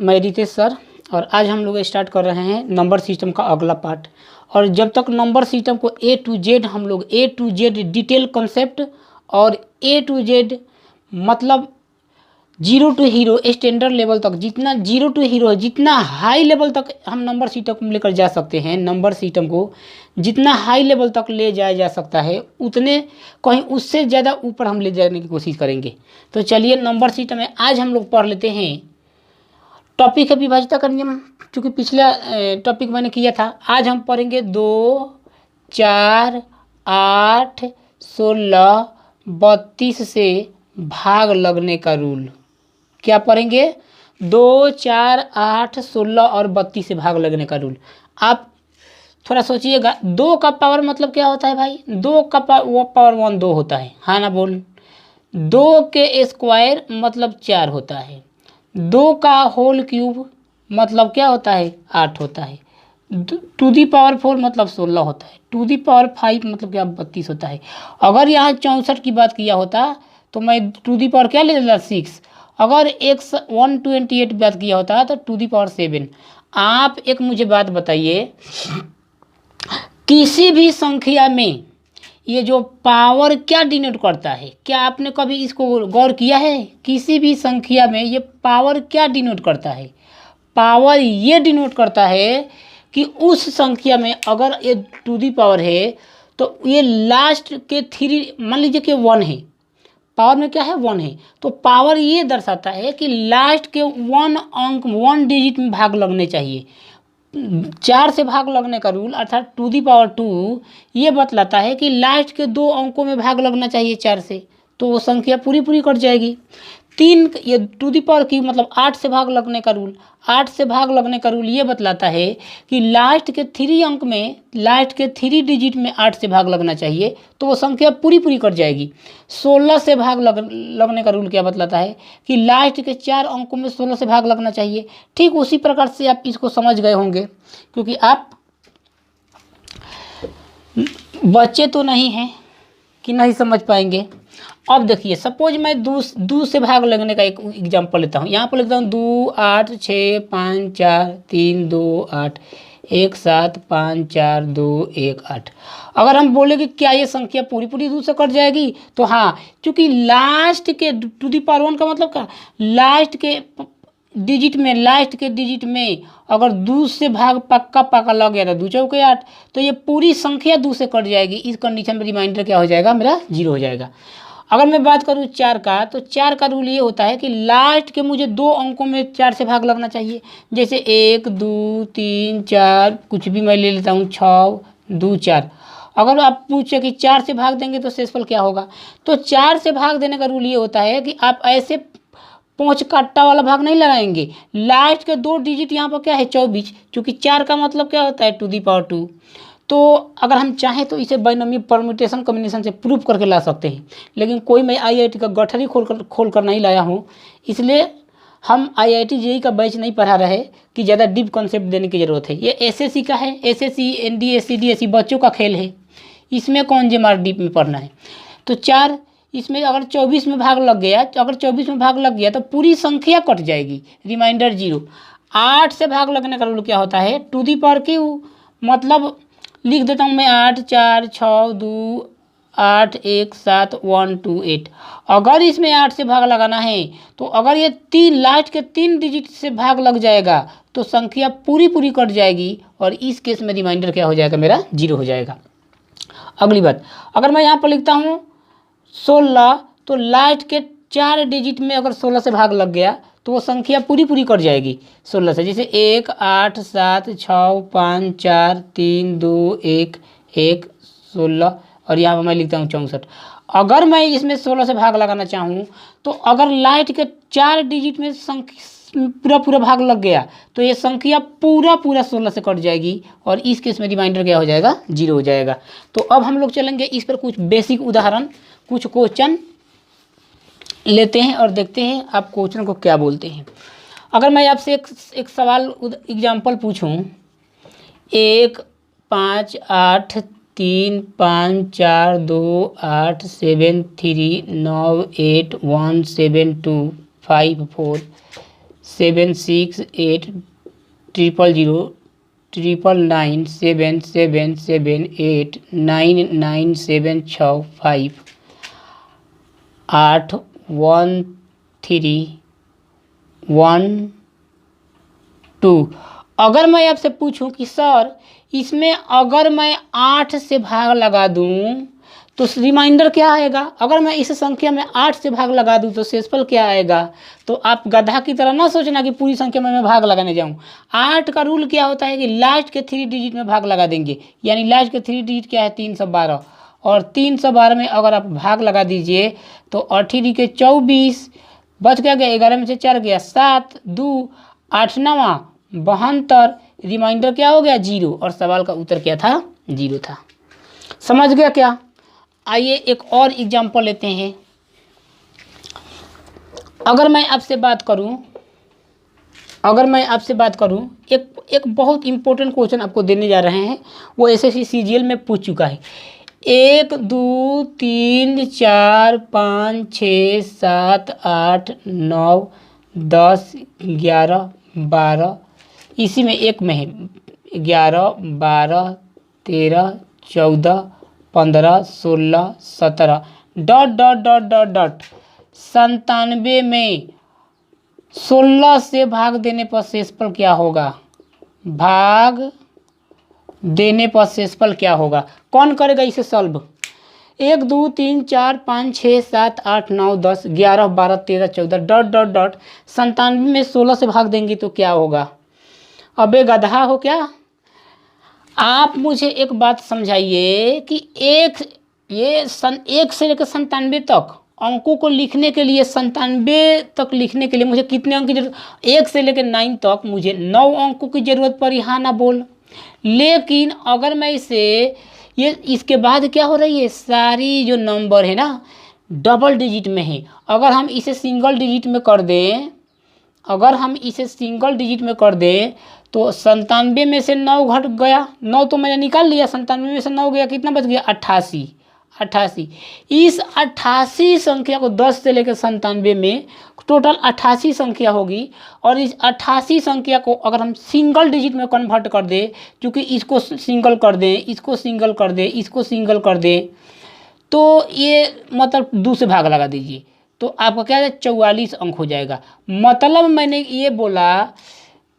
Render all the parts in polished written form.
मैं रितेश सर, और आज हम लोग स्टार्ट कर रहे हैं नंबर सिस्टम का अगला पार्ट। और जब तक नंबर सिस्टम को ए टू जेड हम लोग A to Z detail concept और ए टू जेड मतलब zero to hero standard level तक, जितना जीरो टू हीरो जितना हाई लेवल तक हम नंबर सिस्टम को लेकर जा सकते हैं, नंबर सिस्टम को जितना हाई लेवल तक ले जाया जा सकता है उतने कहीं उससे ज़्यादा ऊपर हम ले जाने की कोशिश करेंगे। तो चलिए नंबर सिस्टम में आज हम लोग पढ़ लेते हैं टॉपिक है विभाज्यता का नियम। चूँकि पिछला टॉपिक मैंने किया था, आज हम पढ़ेंगे 2, 4, 8, 16, 32 से भाग लगने का रूल। क्या पढ़ेंगे? 2, 4, 8, 16 और 32 से भाग लगने का रूल। आप थोड़ा सोचिएगा, 2 का पावर मतलब क्या होता है भाई? 2 का पावर 1 2 होता है, हाँ ना बोल। 2 के स्क्वायर मतलब 4 होता है। 2 का होल क्यूब मतलब क्या होता है? 8 होता है। टू दी पावर 4 मतलब 16 होता है। टू दी पावर 5 मतलब क्या? 32 होता है। अगर यहाँ 64 की बात किया होता तो मैं टू दी पावर क्या ले लेता? 6। अगर 128 बात किया होता तो टू दी पावर 7। आप एक मुझे बात बताइए, किसी भी संख्या में ये जो पावर क्या डिनोट करता है? क्या आपने कभी इसको गौर किया है? किसी भी संख्या में ये पावर क्या डिनोट करता है? पावर ये डिनोट करता है कि उस संख्या में अगर ये टू दी पावर है तो ये लास्ट के 3, मान लीजिए कि 1 है, पावर में क्या है? 1 है, तो पावर ये दर्शाता है कि लास्ट के 1 अंक 1 डिजिट में भाग लगने चाहिए। 4 से भाग लगने का रूल अर्थात टू दी पावर 2 ये बतलाता है कि लास्ट के 2 अंकों में भाग लगना चाहिए 4 से, तो वो संख्या पूरी कट जाएगी। 3 ये टू दी पावर की मतलब 8 से भाग लगने का रूल, 8 से भाग लगने का रूल ये बतलाता है कि लास्ट के 3 अंक में, लास्ट के 3 डिजिट में 8 से भाग लगना चाहिए, तो वो संख्या पूरी कट जाएगी। 16 से भाग लगने का रूल क्या बतलाता है कि लास्ट के 4 अंकों में 16 से भाग लगना चाहिए। ठीक उसी प्रकार से आप इसको समझ गए होंगे, क्योंकि आप बच्चे तो नहीं हैं कि नहीं समझ पाएंगे। अब देखिए, सपोज मैं 2 से भाग लगने का एक एग्जांपल लेता हूँ। यहाँ पर लिखता हूँ 2, 8, 6, 5, 4, 3, 2, 8, 1, 7, 5, 4, 2, 1, 8। अगर हम बोले कि क्या ये संख्या पूरी 2 से कट जाएगी, तो हाँ, क्योंकि लास्ट के टू दी पावर 1 का मतलब क्या? लास्ट के डिजिट में अगर 2 से भाग पक्का लग गया था, 2 चौके 8, तो ये पूरी संख्या 2 से कट जाएगी। इस कंडीशन में रिमाइंडर क्या हो जाएगा? मेरा 0 हो जाएगा। अगर मैं बात करूँ 4 का, तो 4 का रूल ये होता है कि लास्ट के मुझे 2 अंकों में 4 से भाग लगना चाहिए। जैसे 1, 2, 3, 4, कुछ भी मैं ले लेता हूँ, 6, 2, 4। अगर आप पूछे कि 4 से भाग देंगे तो शेषफल क्या होगा, तो 4 से भाग देने का रूल ये होता है कि आप ऐसे 5 काटा वाला भाग नहीं लगाएंगे। लास्ट के 2 डिजिट यहाँ पर क्या है? 24, क्योंकि 4 का मतलब क्या होता है? To the power 2। तो अगर हम चाहें तो इसे बाइनोमियल परम्यूटेशन कॉम्बिनेशन से प्रूव करके ला सकते हैं, लेकिन कोई मैं आईआईटी का गठरी खोल कर नहीं लाया हूँ, इसलिए हम आईआईटी जेईई का बैच नहीं पढ़ा रहे कि ज़्यादा डीप कॉन्सेप्ट देने की ज़रूरत है। ये एसएससी का है, एसएससी एनडीए सीडीएसई बच्चों का खेल है, इसमें कौन जे डीप में पढ़ना है। तो 4, इसमें अगर 24 में भाग लग गया, अगर 24 में भाग लग गया तो पूरी संख्या कट जाएगी, रिमाइंडर 0। 8 से भाग लगने का रूल क्या होता है? टू दी पावर क्यू, मतलब लिख देता हूँ मैं 8, 4, 6, 2, 8, 1, 7, 1, 2, 8। अगर इसमें 8 से भाग लगाना है तो अगर ये 3 लास्ट के 3 डिजिट से भाग लग जाएगा तो संख्या पूरी कट जाएगी, और इस केस में रिमाइंडर क्या हो जाएगा? मेरा 0 हो जाएगा। अगली बात, अगर मैं यहाँ पर लिखता हूँ 16, तो लास्ट के 4 डिजिट में अगर 16 से भाग लग गया तो वो संख्या पूरी कट जाएगी 16 से। जैसे 1, 8, 7, 6, 5, 4, 3, 2, 1, 1, 16, और यहाँ पर मैं लिखता हूँ 64। अगर मैं इसमें 16 से भाग लगाना चाहूँ तो अगर लास्ट के 4 डिजिट में पूरा भाग लग गया तो ये संख्या पूरा 16 से कट जाएगी, और इस केस में रिमाइंडर क्या हो जाएगा? 0 हो जाएगा। तो अब हम लोग चलेंगे इस पर कुछ बेसिक उदाहरण, कुछ क्वेश्चन लेते हैं और देखते हैं आप क्वेश्चन को क्या बोलते हैं। अगर मैं आपसे एक सवाल एग्जाम्पल पूछूं, 1, 5, 8, 3, 5, 4, 2, 8, 7, 3, 9, 8, 1, 7, 2, 5, 4, 7 8 9 7 7 8 9 9 7 6 5 8 1 3 1 2। अगर मैं आपसे पूछूं कि सर इसमें अगर मैं 8 से भाग लगा दूं तो रिमाइंडर क्या आएगा, अगर मैं इस संख्या में 8 से भाग लगा दूं तो शेषफल क्या आएगा। तो आप गधा की तरह ना सोचना कि पूरी संख्या में मैं भाग लगाने जाऊं। 8 का रूल क्या होता है कि लास्ट के 3 डिजिट में भाग लगा देंगे, यानी लास्ट के 3 डिजिट क्या है 312, और 312 में अगर आप भाग लगा दीजिए तो 8 के 24 बच गया, 11 में से 4 गया 7, 2 8 9 72, रिमाइंडर क्या हो गया 0, और सवाल का उत्तर क्या था 0 था। समझ गया क्या। आइए एक और एग्जाम्पल लेते हैं। अगर मैं आपसे बात करूं एक बहुत इंपॉर्टेंट क्वेश्चन आपको देने जा रहे हैं, वो एसएससी सीजीएल में पूछ चुका है। 1 2 3 4 5 6 7 8 9 10 11 12, इसी में एक में है 11 12 13 14 15 16 17 dot dot dot dot dot 97 में 16 से भाग देने पर शेषफल क्या होगा, भाग देने पर शेषफल क्या होगा। कौन करेगा इसे सॉल्व। 1 2 3 4 5 6 7 8 9 10 11 12 13 14 डॉट डॉट डॉट 97 में 16 से भाग देंगे तो क्या होगा। अबे गधा हो क्या। आप मुझे एक बात समझाइए कि एक से लेकर 97 तक अंकों को लिखने के लिए, 97 तक लिखने के लिए मुझे कितने अंक की जरूरत। 1 से लेकर 9 तक मुझे 9 अंकों की जरूरत पड़ी, हाँ ना बोल। लेकिन अगर मैं इसके बाद क्या हो रही है, सारी जो नंबर है ना डबल डिजिट में है। अगर हम इसे सिंगल डिजिट में कर दें, तो 97 में से 9 घट गया, 9 तो मैंने निकाल लिया, 97 में से 9 गया, कितना बच गया 88। इस 88 संख्या को 10 से लेकर 97 में टोटल 88 संख्या होगी, और इस 88 संख्या को अगर हम सिंगल डिजिट में कन्वर्ट कर दें, क्योंकि इसको सिंगल कर दें, इसको सिंगल कर दें, इसको सिंगल कर दें, तो ये मतलब 2 से भाग लगा दीजिए तो आपका क्या है 44 अंक हो जाएगा। मतलब मैंने ये बोला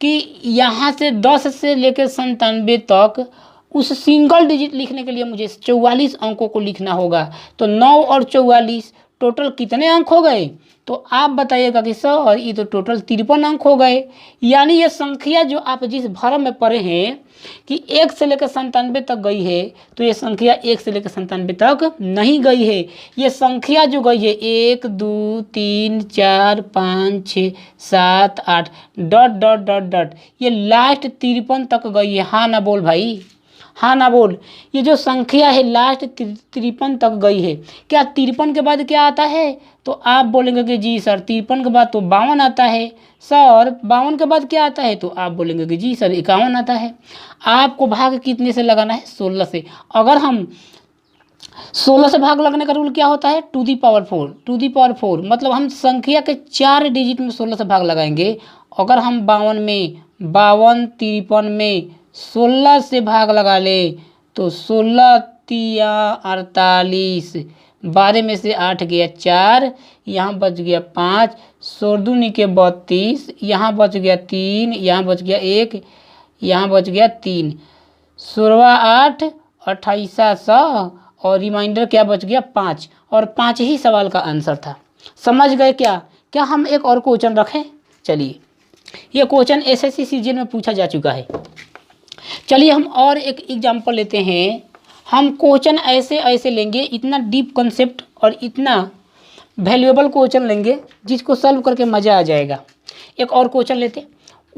कि यहाँ से 10 से लेकर 97 तक उस सिंगल डिजिट लिखने के लिए मुझे 44 अंकों को लिखना होगा। तो 9 और 44 टोटल कितने अंक हो गए, तो आप बताइएगा कि सर ये तो टोटल 53 अंक हो गए। यानी ये संख्या जो आप जिस भरम में पढ़े हैं कि 1 से लेकर 97 तक गई है, तो ये संख्या 1 से लेकर 97 तक नहीं गई है। ये संख्या जो गई है 1 2 3 4 5 6 7 8 डॉट डॉट डॉट डॉट, ये लास्ट 53 तक गई है, हाँ ना बोल भाई, हाँ ना बोल। ये जो संख्या है लास्ट 53 तक गई है। क्या 53 के बाद क्या आता है, तो आप बोलेंगे कि जी सर 53 के बाद तो 52 आता है। सर 52 के बाद क्या आता है, तो आप बोलेंगे कि जी सर 51 आता है। आपको भाग कितने से लगाना है, 16 से। अगर हम 16 से भाग लगने का रूल क्या होता है, 2 दी पावर 4, मतलब हम संख्या के 4 डिजिट में 16 से भाग लगाएंगे। अगर हम 52 में 53 में 16 से भाग लगा ले तो 16 तिया 48, 12 में से 8 गया 4, यहाँ बच गया 5, 16 दूनी के 32, यहाँ बच गया 3, यहाँ बच गया 1, यहाँ बच गया 3, 16 8 28 100, और रिमाइंडर क्या बच गया 5, और 5 ही सवाल का आंसर था। समझ गए क्या। क्या हम एक और क्वेश्चन रखें, चलिए ये क्वेश्चन एसएससी सीजीएल में पूछा जा चुका है। चलिए हम और एक एग्जाम्पल लेते हैं। हम क्वेश्चन ऐसे लेंगे, इतना डीप कॉन्सेप्ट और इतना वैल्यूएबल क्वेश्चन लेंगे जिसको सॉल्व करके मज़ा आ जाएगा। एक और क्वेश्चन लेते हैं।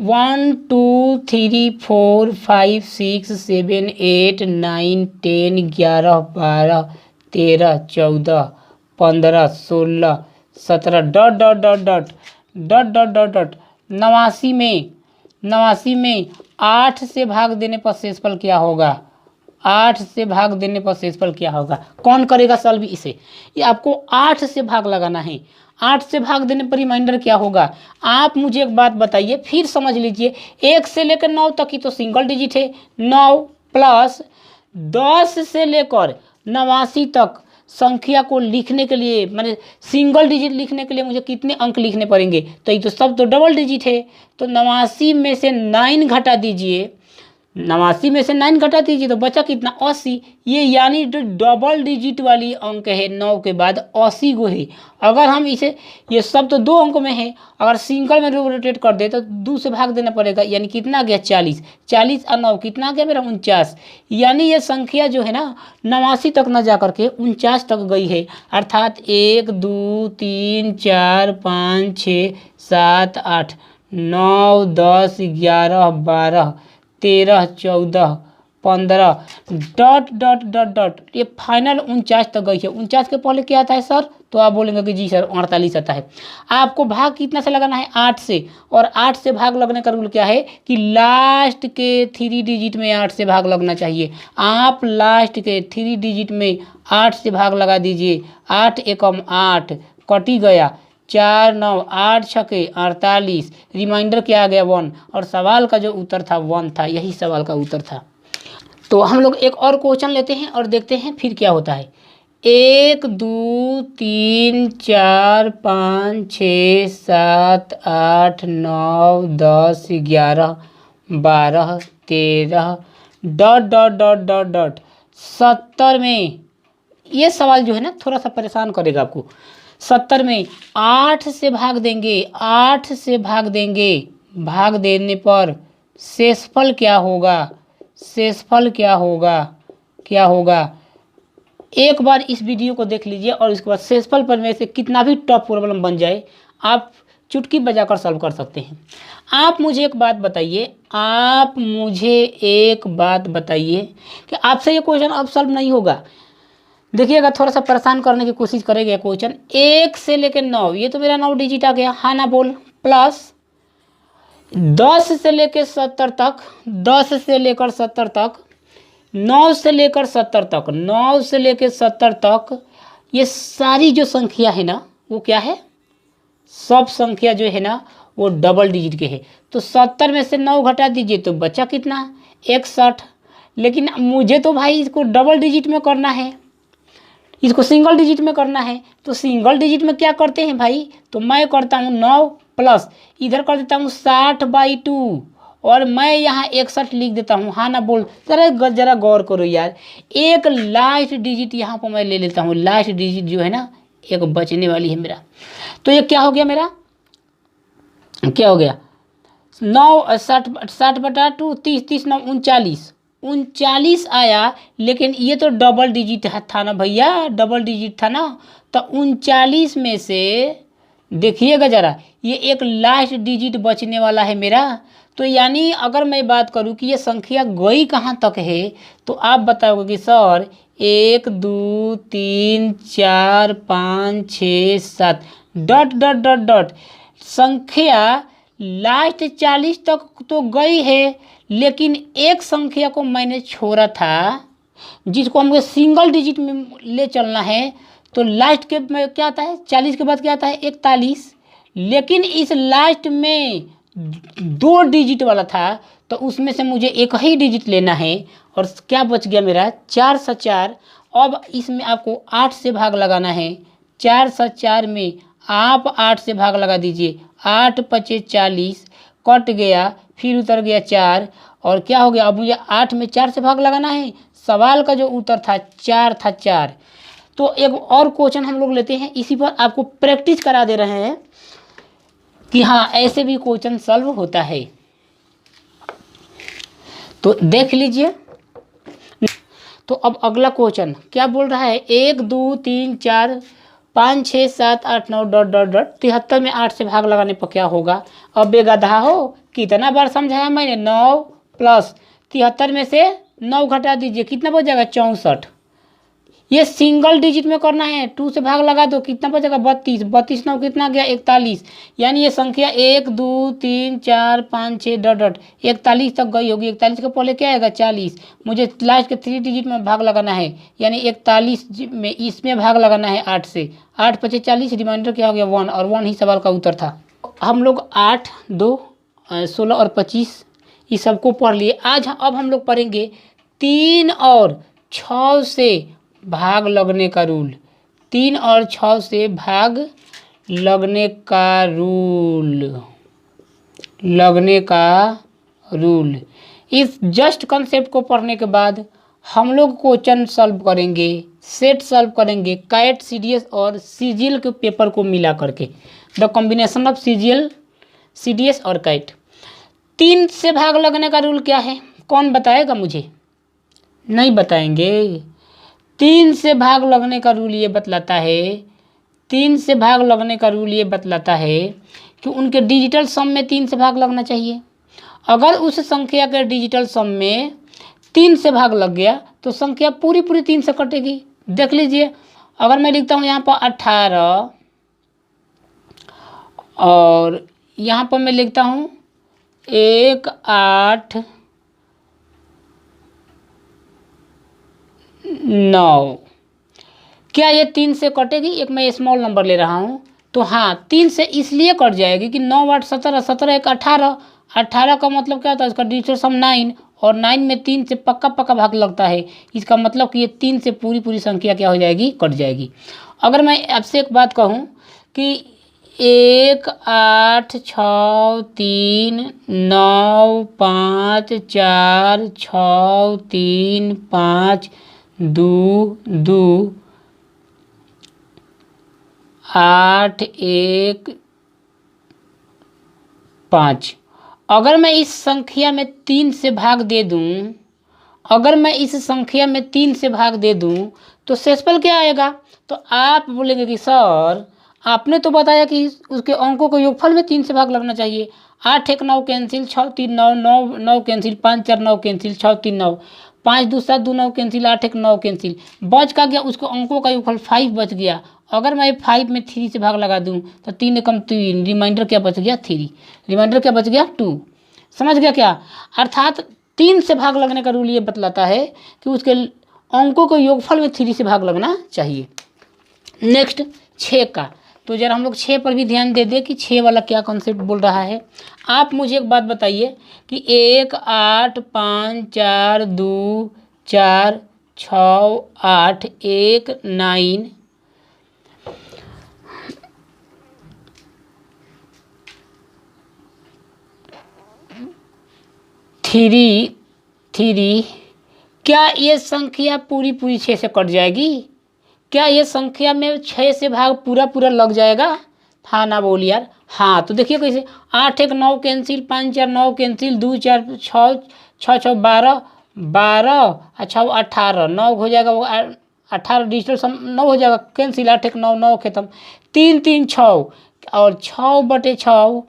1 2 3 4 5 6 7 8 9 10 11 12 13 14 15 16 17 dot dot dot dot dot dot dot dot 89 में 8 से भाग देने पर शेषफल क्या होगा, 8 से भाग देने पर शेषफल क्या होगा। कौन करेगा सॉल्व इसे। ये आपको 8 से भाग लगाना है। 8 से भाग देने पर रिमाइंडर क्या होगा। आप मुझे एक बात बताइए, फिर समझ लीजिए, 1 से लेकर 9 तक की तो सिंगल डिजिट है, 9 प्लस 10 से लेकर 89 तक संख्या को लिखने के लिए, माने सिंगल डिजिट लिखने के लिए मुझे कितने अंक लिखने पड़ेंगे, तो ये तो सब तो डबल डिजिट है। तो 89 में से 9 घटा दीजिए, 89 में से 9 घटा दीजिए तो बचा कितना, 80। ये यानी जो डबल डिजिट वाली अंक है 9 के बाद 80 गो है। अगर हम इसे, ये सब तो 2 अंकों में है, अगर सिंगल में रोटेट कर दे तो 2 से भाग देना पड़ेगा, यानी कितना आ गया 40। 40 और 9 कितना आ गया मेरा 49। यानी ये संख्या जो है ना 89 तक न जा करके 49 तक गई है। अर्थात 1 2 3 4 5 6 7 8 9 10 11 12 13 14 15 डॉट डॉट डॉट डॉट, ये फाइनल 49 तक गई है। 49 के पहले क्या आता है सर, तो आप बोलेंगे कि जी सर 48 आता है। आपको भाग कितना से लगाना है, 8 से, और 8 से भाग लगने का रूल क्या है कि लास्ट के 3 डिजिट में 8 से भाग लगना चाहिए। आप लास्ट के 3 डिजिट में 8 से भाग लगा दीजिए। 8 एकम 8 कटी गया, 4 9 8 छके 48, रिमाइंडर क्या आ गया 1, और सवाल का जो उत्तर था 1 था। यही सवाल का उत्तर था। तो हम लोग एक और क्वेश्चन लेते हैं और देखते हैं फिर क्या होता है। 1 2 3 4 5 6 7 8 9 10 11 12 13 dot dot dot dot dot 70 में, ये सवाल जो है ना थोड़ा सा परेशान करेगा आपको। 70 में 8 से भाग देंगे, 8 से भाग देंगे, भाग देने पर शेषफल क्या होगा, शेषफल क्या होगा, क्या होगा। एक बार इस वीडियो को देख लीजिए और इसके बाद शेषफल पर में से कितना भी टॉप प्रॉब्लम बन जाए आप चुटकी बजाकर सॉल्व कर सकते हैं। आप मुझे एक बात बताइए, आप मुझे एक बात बताइए कि आपसे ये क्वेश्चन अब सॉल्व नहीं होगा। देखिएगा, थोड़ा सा परेशान करने की कोशिश करेगा क्वेश्चन। 1 से लेकर 9, ये तो मेरा 9 डिजिट आ गया, हाँ ना बोल, प्लस 10 से लेकर 70 तक, 10 से लेकर 70 तक, 9 से लेकर 70 तक, 9 से लेकर 70 तक, ये सारी जो संख्या है ना वो क्या है, सब संख्या जो है ना वो डबल डिजिट के है। तो 70 में से 9 घटा दीजिए तो बचा कितना, 61। लेकिन मुझे तो भाई इसको डबल डिजिट में करना है, इसको सिंगल डिजिट में करना है। तो सिंगल डिजिट में क्या करते हैं भाई, तो मैं करता हूँ 9 प्लस इधर कर देता हूँ 60/2, और मैं यहाँ 61 लिख देता हूँ, हाँ ना बोल। जरा गौर करो यार, एक लास्ट डिजिट यहाँ पर मैं ले लेता हूँ, लास्ट डिजिट जो है ना एक बचने वाली है मेरा। तो ये क्या हो गया मेरा, क्या हो गया, 9 60/2 30 30 9 39, 39 आया। लेकिन ये तो डबल डिजिट था ना भैया, डबल डिजिट था ना। तो 39 में से देखिएगा ज़रा, ये एक लास्ट डिजिट बचने वाला है मेरा। तो यानी अगर मैं बात करूँ कि ये संख्या गई कहाँ तक है, तो आप बताओगे कि sir 1 2 3 4 5 6 7 dot dot dot dot, संख्या लास्ट 40 तक तो गई है, लेकिन एक संख्या को मैंने छोड़ा था जिसको हमको सिंगल डिजिट में ले चलना है। तो लास्ट के में क्या आता है, 40 के बाद क्या आता है 41, लेकिन इस लास्ट में 2 डिजिट वाला था, तो उसमें से मुझे एक ही डिजिट लेना है। और क्या बच गया मेरा, 4 से 4। अब इसमें आपको 8 से भाग लगाना है, 4 से 4 में आप 8 से भाग लगा दीजिए, 8 5 40, कट गया, फिर उतर गया 4, और क्या हो गया, अब मुझे 8 में 4 से भाग लगाना है। सवाल का जो उत्तर था 4 था, 4। तो एक और क्वेश्चन हम लोग लेते हैं, इसी पर आपको प्रैक्टिस करा दे रहे हैं कि हाँ ऐसे भी क्वेश्चन सॉल्व होता है। तो देख लीजिए। तो अब अगला क्वेश्चन क्या बोल रहा है, 1 2 3 4 5 6 7 8 9 डॉट डॉट डॉट 73 में 8 से भाग लगाने पर क्या होगा। अब बेगधा हो, कितना बार समझाया मैंने, 9 प्लस 73 में से 9 घटा दीजिए, कितना बच जाएगा 64। ये सिंगल डिजिट में करना है, 2 से भाग लगा दो, कितना बचेगा 32, 32 9 कितना गया 41, यानी ये संख्या 1 2 3 4 5 6 डॉट डॉट 41 तक गई होगी। 41 के पहले क्या आएगा 40, मुझे लास्ट के 3 डिजिट में भाग लगाना है, यानी 41 में इसमें भाग लगाना है 8 से, 8 5 40, रिमाइंडर क्या हो गया 1, और 1 ही सवाल का उत्तर था। हम लोग 8 2 16 और 25 इस सबको पढ़ लिए। आज अब हम लोग पढ़ेंगे 3 और 6 से भाग लगने का रूल, 3 और 6 से भाग लगने का रूल। इस जस्ट कंसेप्ट को पढ़ने के बाद हम लोग क्वेश्चन सॉल्व करेंगे, सेट सॉल्व करेंगे, कैट सीडीएस और सीजीएल के पेपर को मिला करके, द कॉम्बिनेशन ऑफ सीडीएस और कैट। 3 से भाग लगने का रूल क्या है, कौन बताएगा मुझे? नहीं बताएंगे। 3 से भाग लगने का रूल ये बतलाता है, 3 से भाग लगने का रूल ये बतलाता है कि उनके डिजिटल सम में 3 से भाग लगना चाहिए। अगर उस संख्या के डिजिटल सम में 3 से भाग लग गया तो संख्या पूरी 3 से कटेगी। देख लीजिए, अगर मैं लिखता हूँ यहाँ पर 18 और यहाँ पर मैं लिखता हूँ 1 8 9, क्या ये 3 से कटेगी? एक मैं स्मॉल नंबर ले रहा हूँ तो हाँ 3 से इसलिए कट जाएगी कि 9 8 17, 17 1 18, 18 का मतलब क्या होता है? इसका डिजिटल सम 9, और 9 में 3 से पक्का भाग लगता है। इसका मतलब कि ये 3 से पूरी संख्या क्या हो जाएगी? कट जाएगी। अगर मैं आपसे एक बात कहूँ कि 1 8 6 3 9 5 4 6 3 5 2 2 8 1 5, अगर मैं इस संख्या में 3 से भाग दे दूं, अगर मैं इस संख्या में 3 से भाग दे दूं तो शेषफल क्या आएगा? तो आप बोलेंगे कि सर आपने तो बताया कि उसके अंकों को योगफल में 3 से भाग लगना चाहिए। 8 1 9 cancel, 6 3 9 9 9 cancel, 5 4 9 cancel, 6 3 9, 5 2 7 2 9 cancel, 8 1 9 cancel, बच का गया उसको अंकों का योगफल 5 बच गया। अगर मैं 5 में 3 से भाग लगा दूं तो 3 एकम 3, रिमाइंडर क्या बच गया 3, रिमाइंडर क्या बच गया 2। समझ गया क्या? अर्थात 3 से भाग लगने का रूल ये बतलाता है कि उसके अंकों को योगफल में 3 से भाग लगना चाहिए। नेक्स्ट 6 का, तो जरा हम लोग 6 पर भी ध्यान दे दें कि 6 वाला क्या कॉन्सेप्ट बोल रहा है। आप मुझे एक बात बताइए कि 1 8 5 4 2 4 6 8 1 9 3 3, क्या ये संख्या पूरी 6 से कट जाएगी? क्या ये संख्या में 6 से भाग पूरा लग जाएगा? हाँ ना बोल यार। हाँ तो देखिए कैसे, 8 1 9 कैंसिल, 5 4 9 कैंसिल, 2 4 6 6 6 12 12, अच्छा 18 9 हो जाएगा, वो 18 डिजिटल सम 9 हो जाएगा, कैंसिल, 8 1 9 9 खत्म, 3 3 6, और 6/6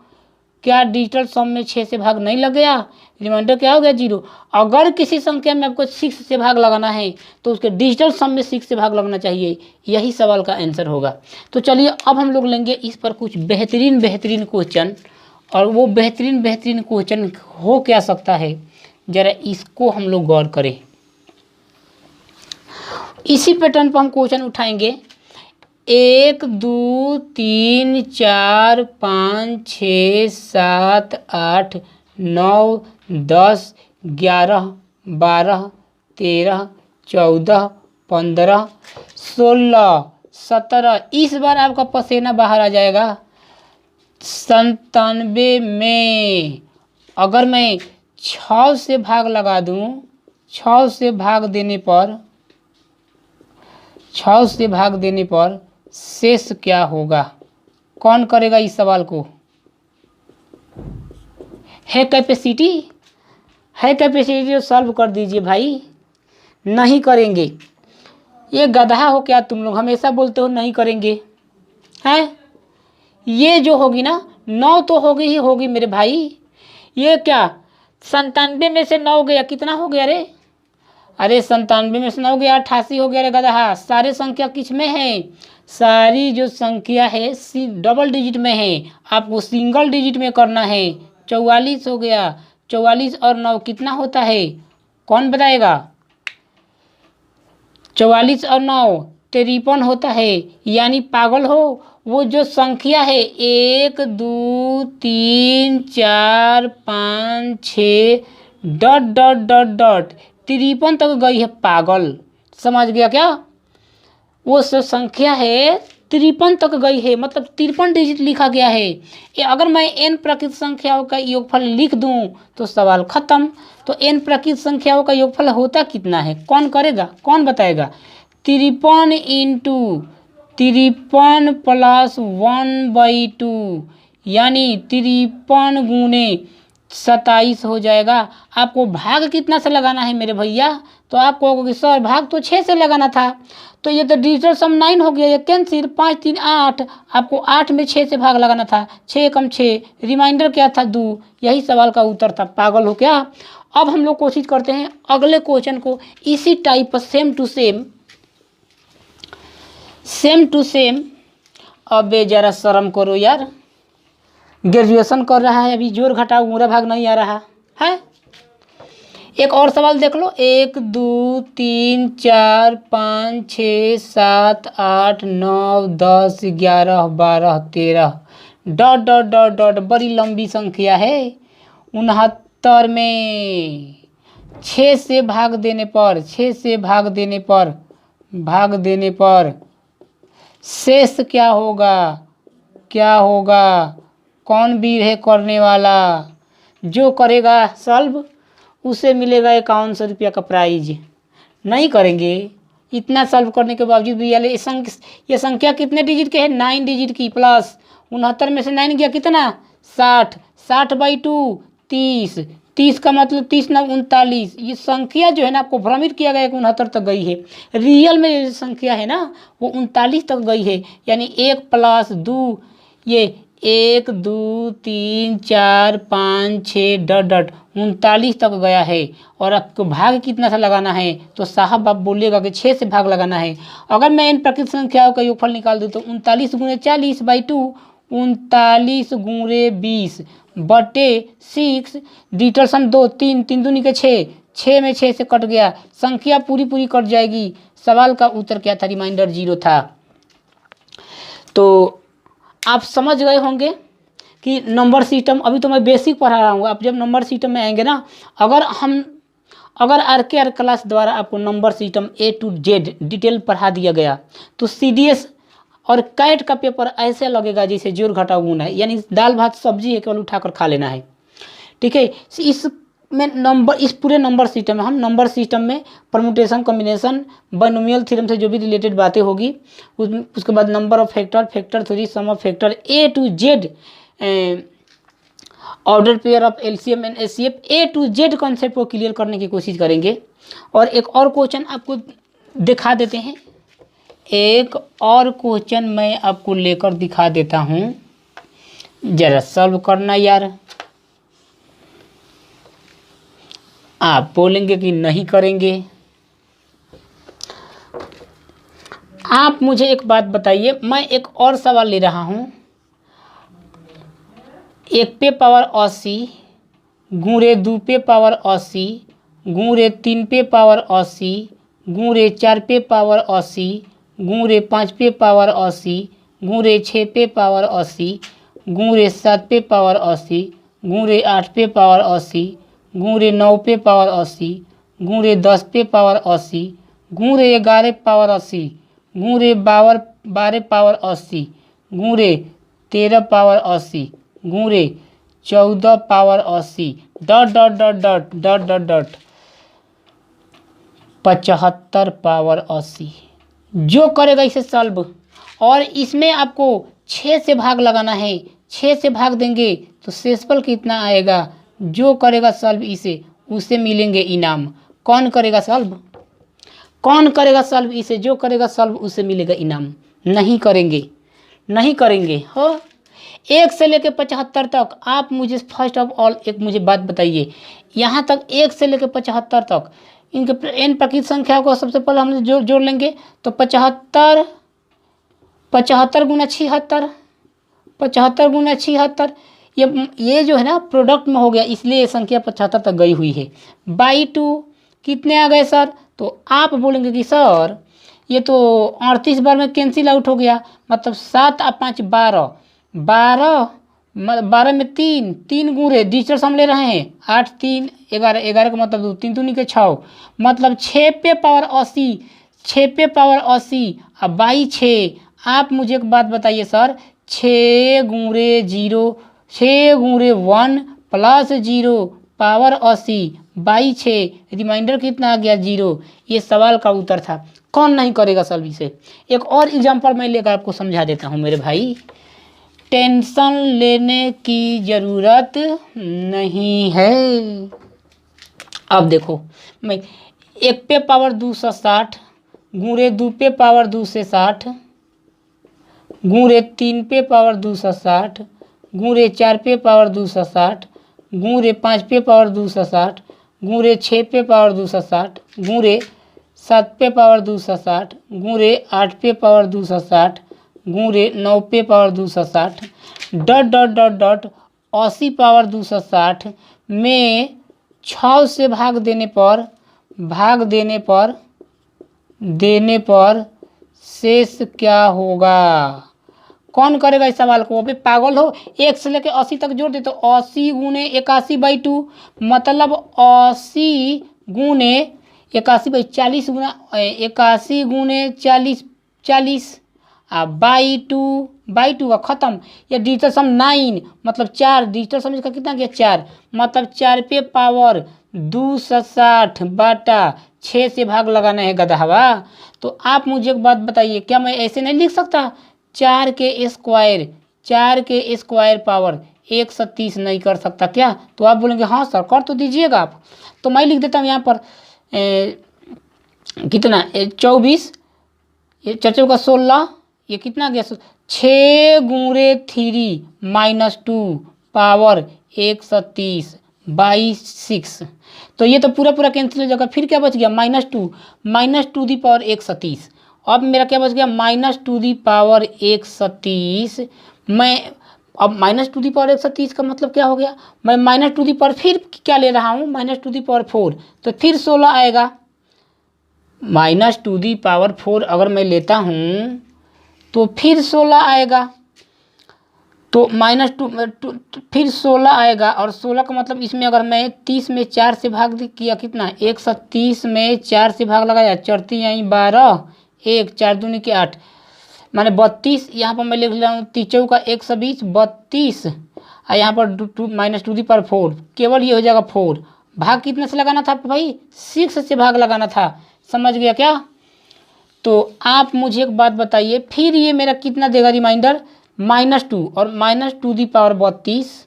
क्या डिजिटल सम में 6 से भाग नहीं लग गया? रिमाइंडर क्या हो गया 0। अगर किसी संख्या में आपको 6 से भाग लगाना है तो उसके डिजिटल सम में 6 से भाग लगना चाहिए, यही सवाल का आंसर होगा। तो चलिए अब हम लोग लेंगे इस पर कुछ बेहतरीन क्वेश्चन, और वो बेहतरीन क्वेश्चन हो क्या सकता है, जरा इसको हम लोग गौर करें। इसी पैटर्न पर हम क्वेश्चन उठाएंगे। 1 2 3 4 5 6 7 8 9 10 11 12 13 14 15 16 17, इस बार आपका पसीना बाहर आ जाएगा। 97 में अगर मैं 6 से भाग लगा दूं, 6 से भाग देने पर शेष क्या होगा? कौन करेगा इस सवाल को? है कैपेसिटी तो सॉल्व कर दीजिए भाई। नहीं करेंगे, ये गधा हो क्या तुम लोग? हमेशा बोलते हो नहीं करेंगे हैं। ये जो होगी ना 9 तो होगी मेरे भाई। ये क्या 97 में से 9 गया, कितना हो गया रे? अरे 97 में से 9 गया 88 हो गया रे गधा। सारे संख्या किस में है? सारी जो संख्या है डबल डिजिट में है, आपको सिंगल डिजिट में करना है। 44 हो गया। 44 और 9 कितना होता है? कौन बताएगा? 44 और 9 53 होता है। यानी पागल हो, वो जो संख्या है 1 2 3 4 5 6 डॉट डॉट डॉट डॉट 53 तक गई है पागल। समझ गया क्या? वो सब संख्या है 53 तक गई है, मतलब 53 डिजिट लिखा गया है। अगर मैं n प्राकृत संख्याओं का योगफल लिख दूं तो सवाल खत्म। तो n प्राकृत संख्याओं का योगफल होता कितना है? कौन करेगा? कौन बताएगा? 53 इंटू 53 प्लस 1/2 यानी 53 गुने 27 हो जाएगा। आपको भाग कितना से लगाना है मेरे भैया? तो आप कहोगे सर भाग तो 6 से लगाना था। तो ये तो डिजिटल सम 9 हो गया, ये कैंसिल। 5 3 8, आपको 8 में 6 से भाग लगाना था। 6 कम 6, रिमाइंडर क्या था? 2। यही सवाल का उत्तर था। पागल हो क्या? अब हम लोग कोशिश करते हैं अगले क्वेश्चन को इसी टाइप पर सेम टू सेम। अबे जरा शर्म करो यार, ग्रेजुएशन कर रहा है अभी, जोड़ घटाओ पूरा भाग नहीं आ रहा है। एक और सवाल देख लो। 1 2 3 4 5 6 7 8 9 10 11 12 13 डॉट डॉट डॉट डॉट बड़ी लंबी संख्या है। 69 में 6 से भाग देने पर शेष क्या होगा? कौन वीर है करने वाला? जो करेगा सॉल्व उसे मिलेगा 5100 रुपया का प्राइज। नहीं करेंगे? इतना सॉल्व करने के बावजूद भी ये संख्या कितने डिजिट के है? 9 डिजिट की। प्लस 69 में से 9 गया कितना? 60। 60/2 30। 30 का मतलब 30 9 39। ये संख्या जो है ना, आपको भ्रमित किया गया कि 69 तक गई है। रियल में ये संख्या है ना वो 39 तक गई है। यानी 1 + 2 ये 1 2 3 4 5 6 डॉट डॉट 39 तक गया है। और आपको भाग कितना सा लगाना है? तो साहब आप बोलिएगा कि 6 से भाग लगाना है। अगर मैं इन प्राकृत संख्याओं का योगफल निकाल दूँ तो 39 गुणे 40/2 39 गुणे 20 बटे 6। डिजिटल सम 2 3 3 दूनी के 6, 6 में 6 से कट गया, संख्या पूरी कट जाएगी। सवाल का उत्तर क्या था? रिमाइंडर 0 था। तो आप समझ गए होंगे कि नंबर सिस्टम, अभी तो मैं बेसिक पढ़ा रहा हूँ। आप जब नंबर सिस्टम में आएंगे ना, अगर RKR क्लास द्वारा आपको number system A to Z detail पढ़ा दिया गया तो CDS और कैट का पेपर ऐसे लगेगा जैसे जोड़ घटाव गुणा है। यानी दाल भात सब्जी है, केवल उठाकर खा लेना है। ठीक है? इस पूरे नंबर सिस्टम में हम नंबर सिस्टम में परमुटेशन, कॉम्बिनेशन, बाइनोमियल थ्योरम से जो भी रिलेटेड बातें होगी, उसके बाद number of factor theory, sum of factor, A to Z order pair of LCM and HCF, A to Z concept को क्लियर करने की कोशिश करेंगे। और एक और क्वेश्चन आपको दिखा देते हैं। एक और क्वेश्चन मैं आपको लेकर दिखा देता हूँ, जरा सॉल्व करना यार। आप बोलेंगे कि नहीं करेंगे। आप मुझे एक बात बताइए, मैं एक और सवाल ले रहा हूँ। 1 पे पावर 80 गुणे 2 पे पावर 80 गुणे 3 पे पावर 80 गुणे 4 पे पावर 80 गुणे 5 पे पावर 80 गुणे 6 पे पावर 80 गुणे 7 पे पावर 80 गुणे 8 पे पावर 80 गुणे 9 पे पावर 80 गुणे 10 पे पावर 80 गुणे 11 पावर 80 गुणे 12 पावर 80 गुणे 13 पावर 80 गुणे 14 power 80 dot dot dot dot dot dot dot 75 power 80। जो करेगा इसे सॉल्व, और इसमें आपको 6 से भाग लगाना है। 6 से भाग देंगे तो शेषफल कितना आएगा? जो करेगा सॉल्व इसे, उसे मिलेंगे इनाम। कौन करेगा सॉल्व? इसे? जो करेगा सॉल्व उसे मिलेगा इनाम। नहीं करेंगे हो। 1 से लेकर 75 तक आप मुझे फर्स्ट ऑफ ऑल एक मुझे बात बताइए। यहाँ तक 1 से लेकर 75 तक इनके एन प्राकृतिक संख्या को सबसे पहले हम जोड़ लेंगे। तो 75 गुना 76, 75 गुना 76, ये जो है ना प्रोडक्ट में हो गया, इसलिए ये संख्या 75 तक गई हुई है। बाई 2 कितने आ गए सर? तो आप बोलेंगे कि सर ये तो 38 बार में कैंसिल आउट हो गया, मतलब 7 और 5 12, 12 में 3 गुणे डिजिटल सम ले रहे हैं, 8 3 11, 11 का मतलब 2, 3 दूनी के 6, मतलब 6 पे पावर 80, 6 पे पावर 80 और बाई 6। आप मुझे एक बात बताइए सर, 6 गुणे 0, 6 गुणे 1 प्लस 0 पावर 80 बाई 6, रिमाइंडर कितना आ गया 0। ये सवाल का उत्तर था। कौन नहीं करेगा सर इसे? एक और एग्जांपल मैं लेकर आपको समझा देता हूँ मेरे भाई। टेंशन लेने की ज़रूरत नहीं है। अब देखो, मैं 1 पे पावर 260 गुणे 2 पे पावर 2 से 60 गुणे 3 पे पावर 260 गुणे 4 पे पावर 260 गुणे 5 पे पावर 260 गुणे 6 पे पावर 260 गुणे 7 पे पावर 260 गुणे 8 पे पावर 260 गुणे 9 पे power 260 dot dot dot dot 80 power 260 में 6 से भाग देने पर शेष क्या होगा? कौन करेगा इस सवाल को? अबे पागल हो, 1 से लेकर 80 तक जोड़ दे तो 80 गुणे 81 बाई 2, मतलब 80 गुणे 81 बाई 40 गुना 81 गुणे 40 40 बाई 2 का खत्म। ये डिजिटल सम 9, मतलब 4, डिजिटल सम इसका कितना गया 4, मतलब 4 पे पावर 260 बटा 6 से भाग लगाना है गधहवा। तो आप मुझे एक बात बताइए, क्या मैं ऐसे नहीं लिख सकता? 4 के स्क्वायर पावर 130 नहीं कर सकता क्या? तो आप बोलेंगे हाँ सर कर तो दीजिएगा आप। तो मैं लिख देता हूँ यहाँ पर कितना 24, ये 4 का 16, ये कितना गया 6 गुणे 3 माइनस 2 पावर 130 बाई 6। तो ये तो पूरा कैंसिल हो जाएगा। फिर क्या बच गया माइनस टू दी पावर 130। अब मेरा क्या बच गया माइनस टू दी पावर 130। मैं अब माइनस टू दी पावर 130 का मतलब क्या हो गया, मैं माइनस टू दी पावर फिर क्या ले रहा हूँ माइनस टू दी पावर 4, तो फिर 16 आएगा। माइनस टू दी पावर 4 अगर मैं लेता हूँ तो फिर 16 आएगा, तो माइनस टू फिर 16 आएगा। और 16 का मतलब इसमें अगर मैं 30 में 4 से भाग किया कितना 130 में 4 से भाग लगाया, चढ़ती आई 12, 1 4 दूनी के 8 माने 32। यहाँ पर मैं लिख रहा हूँ 3 का 120 32, और यहाँ पर माइनस टू दी पावर 4 केवल ये हो जाएगा 4। भाग कितने से लगाना था भाई 6 से भाग लगाना था, समझ गया क्या? तो आप मुझे एक बात बताइए, फिर ये मेरा कितना देगा रिमाइंडर -2 और माइनस टू दी पावर 32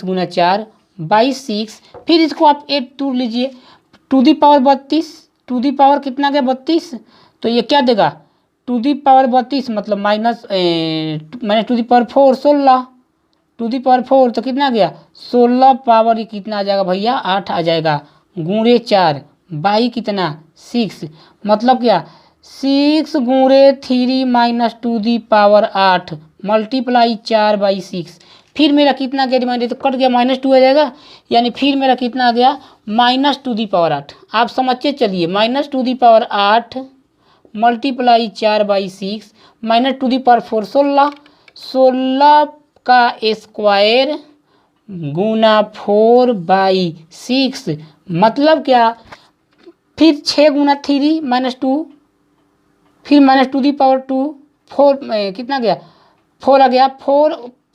गुना 4 बाई 6। फिर इसको आप 8 टूर लीजिए, to the power 32, to the power कितना गया 32, तो ये क्या देगा टू दी पावर 32 मतलब minus to the power 4 16, to the power 4 तो कितना गया 16 पावर ये कितना आ जाएगा भैया 8 आ जाएगा, गुणे 4 बाई कितना 6, मतलब क्या 6 गुणे 3 minus to the power 8 multiply 4 by 6। फिर मेरा कितना गया रिमाइंडर तो कट गया -2 आ जाएगा, यानी फिर मेरा कितना आ गया माइनस टू दी पावर 8। आप समझते चलिए minus to the power 8 multiply 4 by 6 minus to the power 4 16 का स्क्वायर गुना 4 बाई 6, मतलब क्या फिर 6 गुना 3 -2 फिर माइनस टू दी पावर 2 4 कितना गया 4 आ गया, 4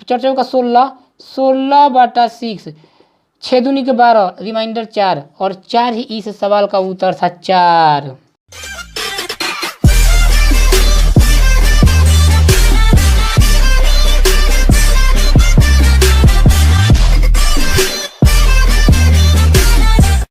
4 का 16 बटा 6 6 दूनी के 12 रिमाइंडर 4 और 4 ही इस सवाल का उत्तर था 4।